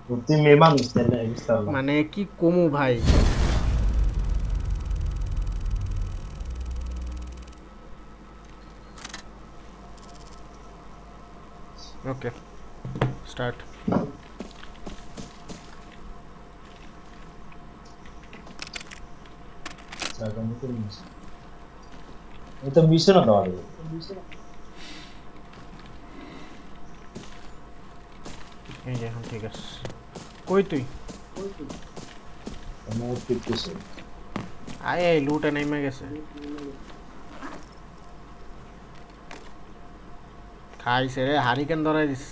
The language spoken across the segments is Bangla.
তুই মেয়ে মানুষ তাহলে বুঝতে পারলাম। মানে কি কমু ভাই। ওকে, স্টার্ট। আমি তো মিশনও দেওয়া দেবো। এই যে এখন ঠিক আছে। কই তুই? আমার পিকতেছে। আয় আয়, লুটে নেমে গেছে। খাইছে রে, হারিকেন ধরাই দিস।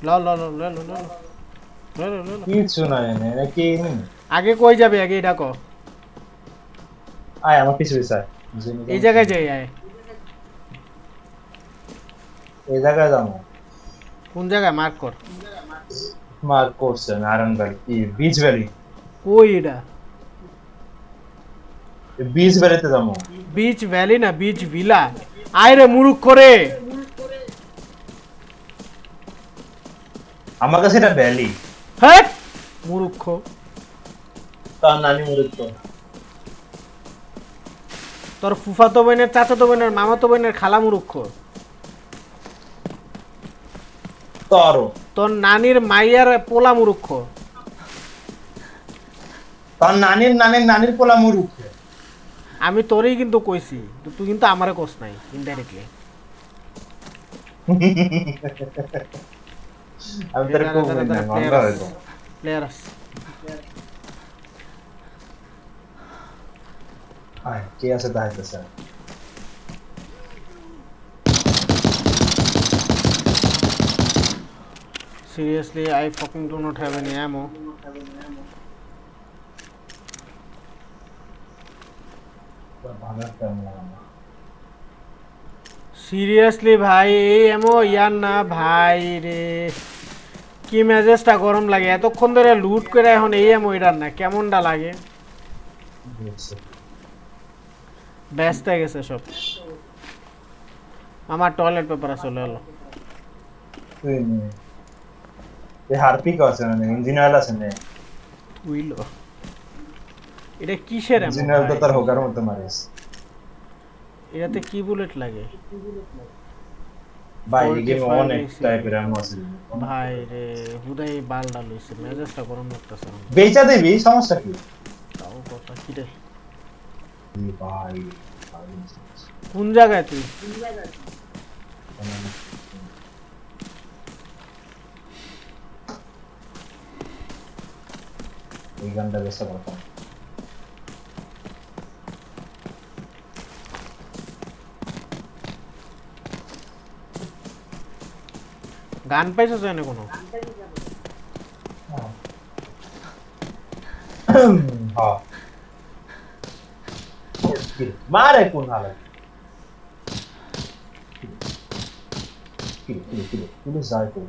ল ল ল ল ল ল ল ল ল ল। কিছু নাই না নাকি। আগে কই যাবে, আগে এটা ক। আয় আমার পিছু পিছু আয়। জেনে এই সমস্যা জায়গায় নেই। যাই, আয়। এই জায়গায় যাবো। কোন জায়গায় মার্ক কর। মার্ক করছে নারায়ণ ভ্যালি কি বিচ ভ্যালি। কই এটা? বিচ ভ্যালিতে যাবো। বিচ ভ্যালি না, বিচ ভিলা। আয় রে মুরুখ করে। আমার কাছে এটা ভ্যালি। হ্যাঁ, মুরুক্ষ। তার নানি মৃত্যু। তোর ফুফাতো বোনের, চাচাতো বোনের, মামাতো বোনের খালা মুরুক্ষ। তরো। তোর নানির মাইয়ার পোলা মুরুক্ষ। তার নানির নানির নানির পোলা মুরুখে। আমি তোরই কিন্তু কইছি, তুই কিন্তু আমারে কোস নাই ইনডাইরেক্টলি। আমি তোর দাঁড়া খুব দাঁড়া দাঁড়া, প্লেয়ার মামলা আস, হইতো। প্লেয়ার আস। আয় কে আছে তাইতেছে। Seriously, I fucking do not have any ammo. ভালো একটা সিরিয়াসলি ভাই, এই এমো ইয়ার না ভাই রে। কি মেজাজটা গরম লাগে, এতক্ষণ ধরে লুট করে এখন এই এমো এটার না, কেমনটা লাগে। বুঝছে। ব্যস্ত হয়ে গেছে সব। আমার টয়লেট পেপার চলে এলো। তুই নে। এই হারপিক আছে না ইঞ্জিন অয়েল আছে না। উইলো, এটা কিসের এমো ইঞ্জিন অয়েল তো ভাই? তার হোকার মতো মারিস। এটাতে কি বুলেট লাগে? ভাই এই গেমে 45 অনেক এসি। টাইপের এমন আছে। ভাই রে, হুদাই বালডা লইছে, মেজাজটা গরম লাগতেছে আমার। বেচা দিবি সমস্যা কি? তাও কথা কি রে? এই ভাই কোন জায়গায় তুই? এই গানটা বেশ ভালো। গান পাইছো জানে কোনো? হ্যাঁ মারে কোন হালে। কিলো যায় তো।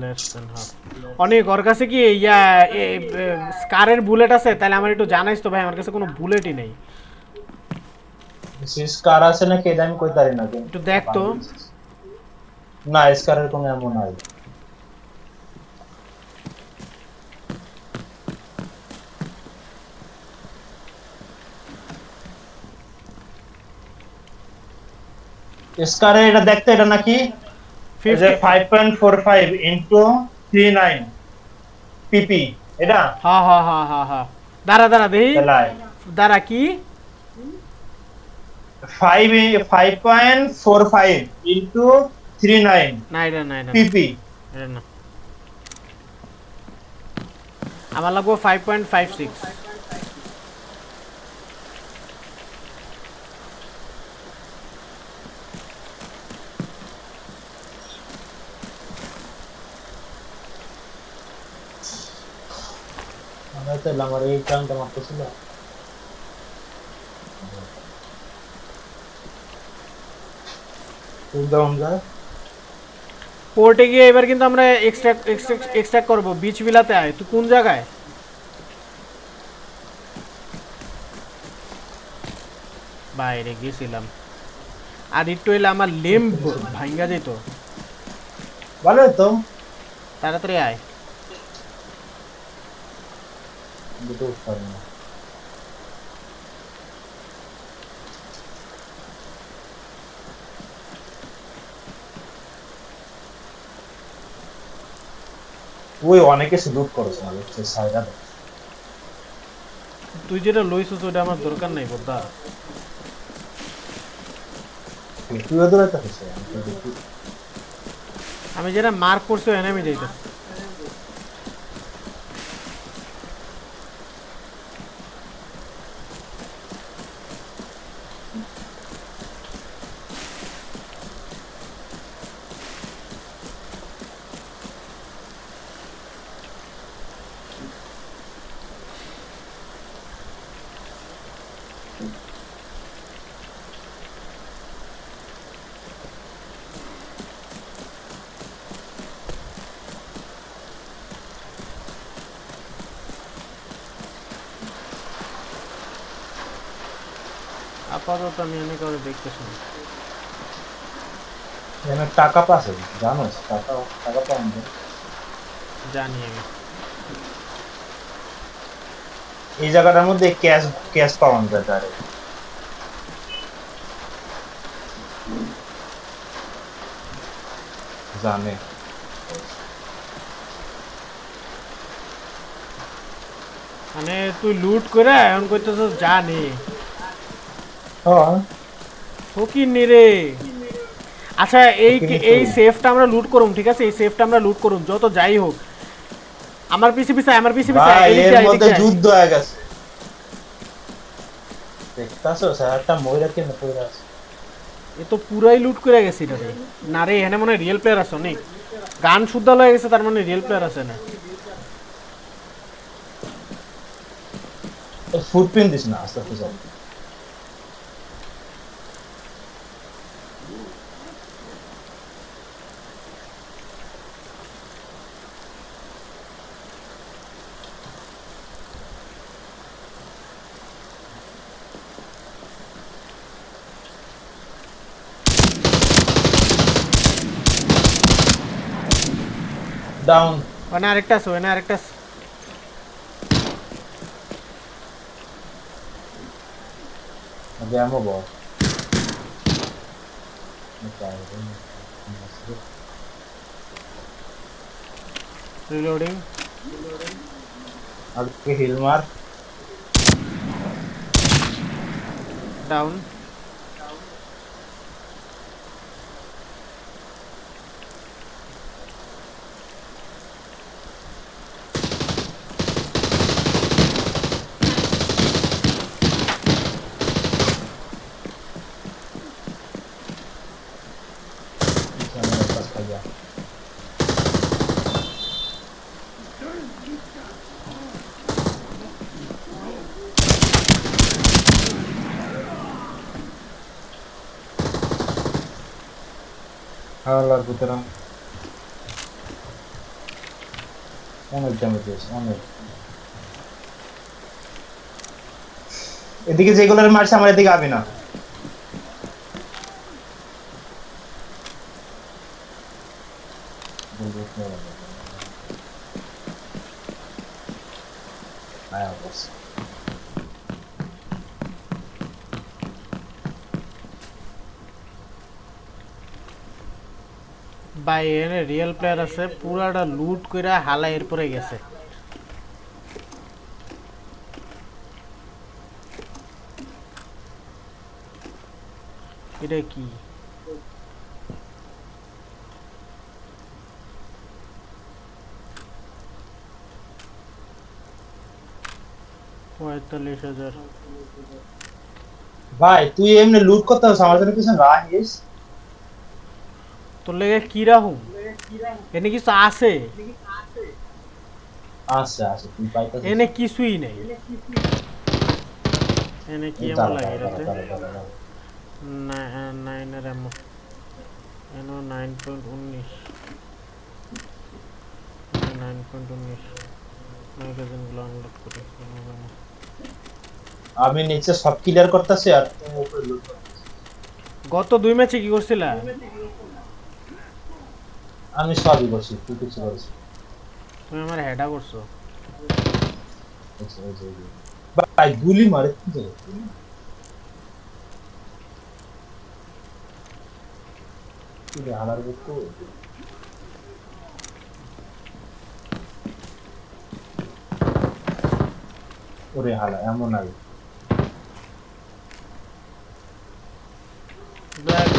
Less than half. অনেক ওর কাছে কি ইয়া স্কারের বুলেট আছে? তাহলে আমার একটু জানাইস তো ভাই, আমার কাছে কোনো বুলেটই নেই। বিশেষ কার আছে নাকি এটা আমি কইতে পারি না একটু দেখ তো। না স্কারের কোনো এমন নাই। স্কারে এটা দেখতে এটা নাকি এই যে 50। 5.45 ইনটু 39 পিপি এটা হ্যাঁ হ্যাঁ হ্যাঁ হ্যাঁ হ্যাঁ, দাঁড়া দাঁড়া দেখি। চালায় দাঁড়া কি? 5 5.45 ইনটু 39 না এটা না, এটা না, পিপি। এটা না। আমার লাগবো 5.56। আমরা তো আমার এই টাইমটা মারতেছিল খুব ডাউন যায় পোর্টে গিয়ে এবার কিন্তু আমরা এক্সট্রাক্ট করবো। বিচ বিলাতে আয়, তুই কোন জায়গায়? বাইরে গেছিলাম, আর একটু এলে আমার লেম্ব ভাঙ্গা যেত। ভালো তো তাড়াতাড়ি আয়। দুটো পারি না ওই অনেকে লুট করেছে না হচ্ছে সাইডা তুই যেটা লইছিস ওটা আমার দরকার নাই বোধা। তুই ওদের একটা হচ্ছে আমি যেটা মার্ক করছি ওখানে আমি যাইতেছি। আপাতত আমি এনে করে দেখতেছি না। এখানে টাকা পাচ্ছে জানোস টাকা টাকা পাওয়া যায় জানি আমি। এই জায়গাটার মধ্যে ক্যাশ ক্যাশ পাওয়া যায় ডাইরেক্ট জানে মানে তুই লুট করে এখন কইতেছিস জানি হ্যাঁ ফকির নি রে। আচ্ছা এই ফকিরনি এই তুই। সেফটা আমরা লুট করুম, ঠিক আছে? এই সেফটা আমরা লুট করুম যত যাই হোক। আমার পিছে পিছে আমার পিছে পিছে ভাই এদিকে এর আয়, মধ্যে এদিকে আয়। যুদ্ধ হয়ে গেছে দেখতাছো স্যার একটা মহিলা কেন পড়ে আছে এ তো পুরাই লুট করে গেছি রে। না রে, এখানে মনে হয় রিয়েল প্লেয়ার আছে অনেক। গান শুদ্ধ হয়ে গেছে, তার মানে রিয়েল প্লেয়ার আছে না। ফুটপ্রিন্ট দিস না আস্তে আস্তে যাও ডাউন ওখানে আরেকটা আছে, ওখানে আরেকটা আছে। গ্যামো বল রিলোডিং। আগে হিল মার ডাউন। হাওলার ভিতরে অনেক ড্যামেজ হয়েছে অনেক এদিকে যেগুলো মারছে আমার এদিকে আবি না আয়া বস ভাই এখানে রিয়েল প্লেয়ার আছে, পুরাটা লুট করে হালা এরপরে গেছে। এটা কি? পঁয়তাল্লিশ হাজার। ভাই তুই এমনি লুট করতে হস আমার জন্য কিছু রাখিস তোর লেগে কি রাহুম? এনে কিছু আছে? আসছে আসছে তুই পাইতেছিস এনে কিছুই নেই, এনে কি এমন লাগে এটাতে? দাঁড়া 9 এর এমন, এনো 9.19, 9.19 ম্যাগাজিনগুলো আনলক করি। আমি নিচে সব ক্লিয়ার করতেছি আর তুমি উপরে লুট করতেছিস। গত 2 ম্যাচে কি করছিলা? আমি সবই করছি তুই কিছু করিস না। তুমি আমার হেডা করছো। এই যে। ভাই গুলি মারে কি করে? কি রে হালার বস্তু ওরে হালা এমন আগে দেখ,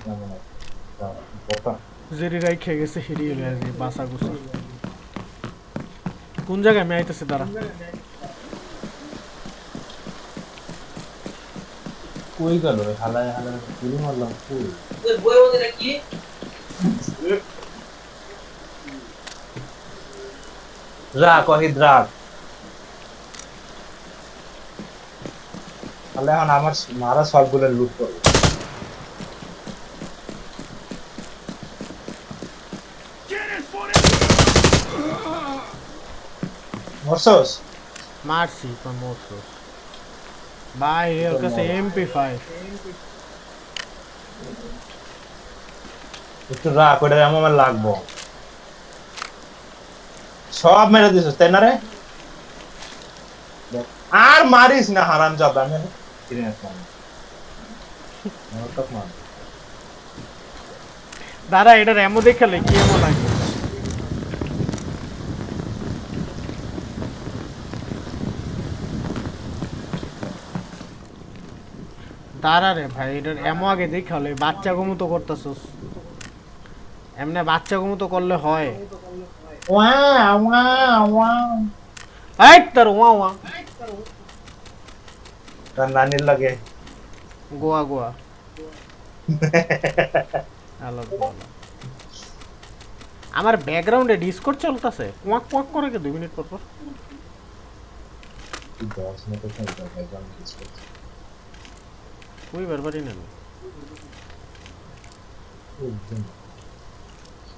কেমন আগে বোকা জেরি রাই খেয়ে গেছে, হেরিয়ে গেছে বাসা গুছা। কোন জায়গায় আমি আইতেছি দাঁড়া। কই গেল রে হালায় হালায় গুলি মারলাম কই রাগ অহিদ রাগ তাহলে এখন আমার মারা সবগুলো লুট করবে মরছস মারছি কোন মরছো ভাই, এর কাছে MP5। একটু রাগ ওটা আমার লাগবো সব মেরে দিছিস তাই না রে দেখ, আর মারিস না হারামজাদা আমি ফিরে আসলাম আমার তো মার দাঁড়া, এটার এমন দেখালে কি এমন লাগে? দাঁড়া রে ভাই, এটার এমন আগে দেখালে বাচ্চা গমু তো করতেছস, এমনি বাচ্চা গমু তো করলে হয়। ওয়া ওয়া ওয়া এই তোর ওয়া ওয়া তার নানির লাগে গোয়া গোয়া আলাদা আলাদা। আমার ব্যাকগ্রাউন্ডে ডিসকর্ড চলতেছে, কোয়াক কোয়াক করে কে 2 মিনিট পর পর। তুই 10 মিনিট ব্যাকগ্রাউন্ড ইউজ করছিস কই বারবারই নেন।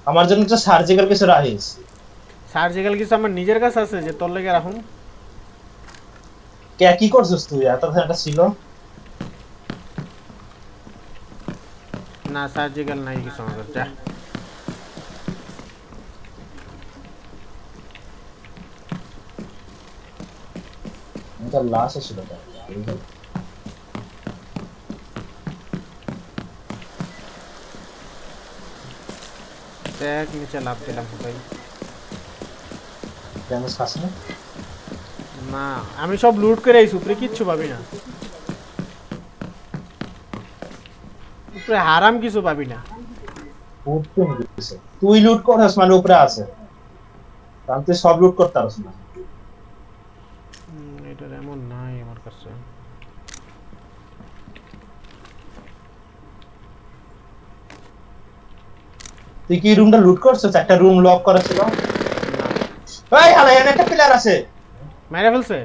আমার জন্য একটা সার্জিক্যাল কিছু রাখিস সার্জিক্যাল কিছু আমার নিজের কাছে আছে যে তোর লেগে রাখুন। কে কি করছিস তুই এতক্ষণ একটা ছিল না সার্জিক্যাল নাই কিছু আমার কাছে, যা। এটা লাশ ছিল দেখ নিচে লাভ দিলাম ভাই। ড্যামেজ খাস না না আমি সব লুট করে আইছি, উপরে কিচ্ছু পাবি না, উপরে হারাম কিছু পাবি না। উঠতে নিতেছে তুই লুট করছিস মানে উপরে আছে কারণ তুই সব লুট করতে পারছিস না এটার এমন নাই আমার কাছে। তুই কি রুমটা লুট করছিস একটা রুম লক করা ছিল এই হালা এখানে একটা প্লেয়ার আছে মেরে ফেলছে।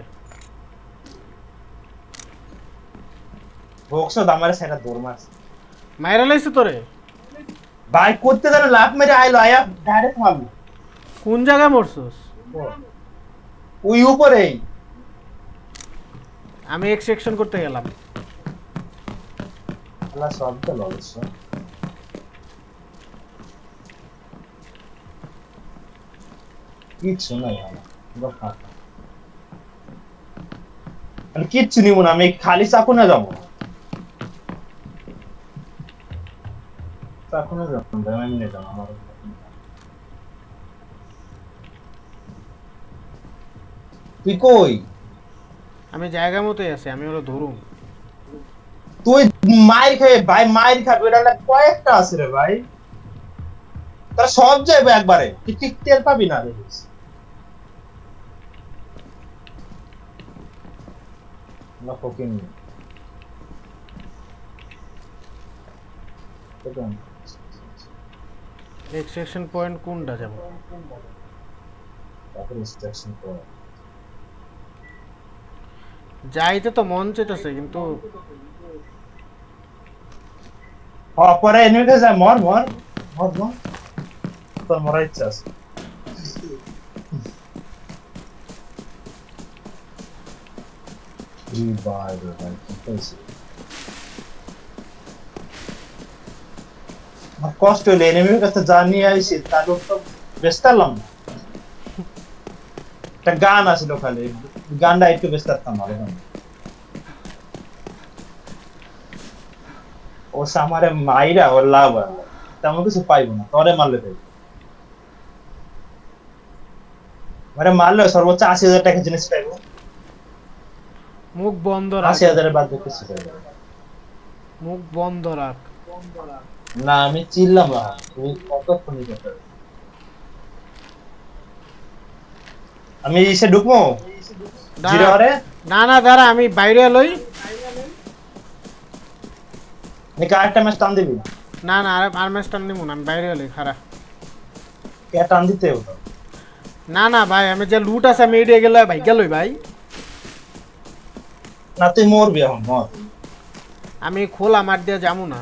বক্স দামারে সেটা দৌড় মার মাইরা লাইছে তোরে। ভাই করতে জানো লাভ মেরে আইলো আয়া ডাইরেক্ট মারলো কোন জায়গায় মরছস? ওই উপরেই আমি এক্সট্রাকশন করতে গেলাম। আল্লাহ সব তো লস কিচ্ছু নাই আমি কিচ্ছু নিব না আমি খালি চাকু না যাবো চাকু না যাবো আমি নিয়ে যাবো আমার তুই কই আমি জায়গা মতোই আছি, আমি ওরা ধরুম। তুই মাইর খেয়ে ভাই মাইর খাবে এটা কয়েকটা আছে রে ভাই তারা সব যাবে একবারে তুই ঠিক টের পাবি না দেখিস না ফকিং এক্সট্রাকশন পয়েন্ট কোনটা যাব? তারপর ইনস্ট্রাকশন কর। যাইতে তো মন চাইতেছে কিন্তু পরে এনিমিতে যায়, মর মর মর মর, তোর মরার ইচ্ছা আছে। ভাই রে ভাই, কি করছিস? আমার কষ্ট হইলে এনিমির কাছে যা নিয়ে আইছি তার তো ব্যস্ত হলাম না। একটা গান আছিল খালি, গানটা একটু ব্যস্ত থাকতাম না এখন। ও সামারে মাইরা ওর লাভ হয় না। তেমন কিছু পাইবো না, তোরে মারলে পাইবো। মানে মারলে সর্বোচ্চ ৮০,০০০ টাকা জিনিস পাইবো। মুখ বন্ধ রাখ, ৮০,০০০-এর বাদ দিয়ে কিছু পাইবো না। মুখ বন্ধ রাখ। না আমি চিল্লাম না, তুমি কতক্ষণই কথা বলছো? আমি এসে ঢুকবো জিরো দাঁড়া, হরে। না না দাঁড়া, আমি বাইরে লই। নাকি আরেকটা ম্যাচ টান দিবি? না না, আর ম্যাচটা নিব না, আমি বাইরে লই খারা। কে টান দিতে হতো? না না ভাই, আমি যে লুট আছে আমি এড়িয়ে গেলে ভাই গেলই ভাই। না তুই মরবি এখন, মর। আমি খোলা মার দিয়ে যাবো না,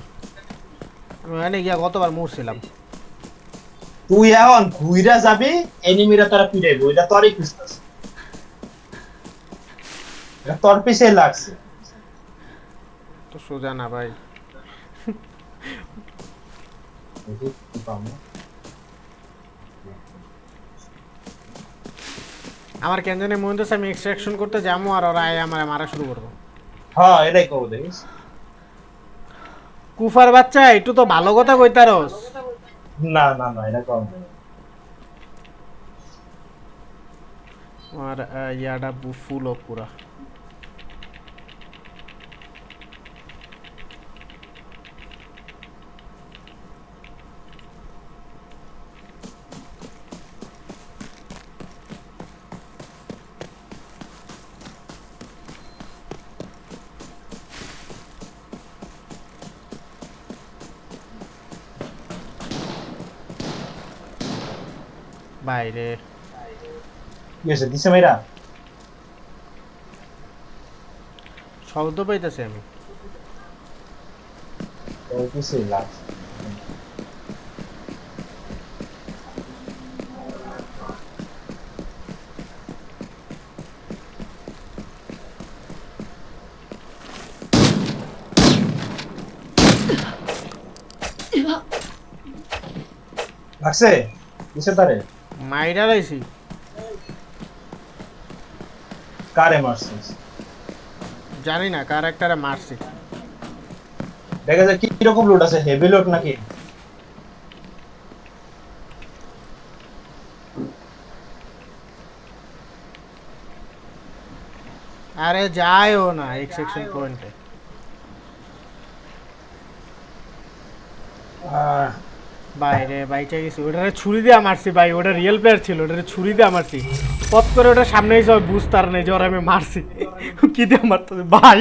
আমি ওখানে গিয়া গতবার মরছিলাম। তুই এখন ঘুইরা যাবি, এনিমিরা তারা পিড়াইবো, এটা তোরই খুঁজতেছে, এটা তোর পিছে লাগছে। তো সোজা না ভাই। দেখি কি পাবো। আমার কেন জানি মনে হচ্ছে আমি এক্সট্রাকশন করতে যাবো আর ওরা আয় আমার মারা শুরু করবো। হ্যাঁ এটাই করবো, দেখিস। কুফার বাচ্চা একটু তো ভালো কথা কইতারস। না না না, এটা কম। আর ইয়াটা ফুল ও পুরা। বাইরে কি হয়েছে, দিছে মেয়েরা? শব্দ পাইতেছি আমি। তোর পিছে লাগছে। লাগছে? দিছে তারে? মাইরা লাইছি। কারে মারছিস? জানি না কার একটারে মারছি। দেখা যায় কি রকম লোড আছে, হেভি লোড নাকি? আরে যায়ও না এক সেকশন পয়েন্টে। বাইরে বাইচা গেছি, ওটারে ছুরি দিয়ে মারছি ভাই, ওটা রিয়েল প্লেয়ার ছিল, ওটারে ছুরি দিয়ে মারছি। পথ করে ওটা সামনে এসে বুঝতে আর নেই যে ওরা আমি মারছি। কি দিয়ে মারতো ভাই।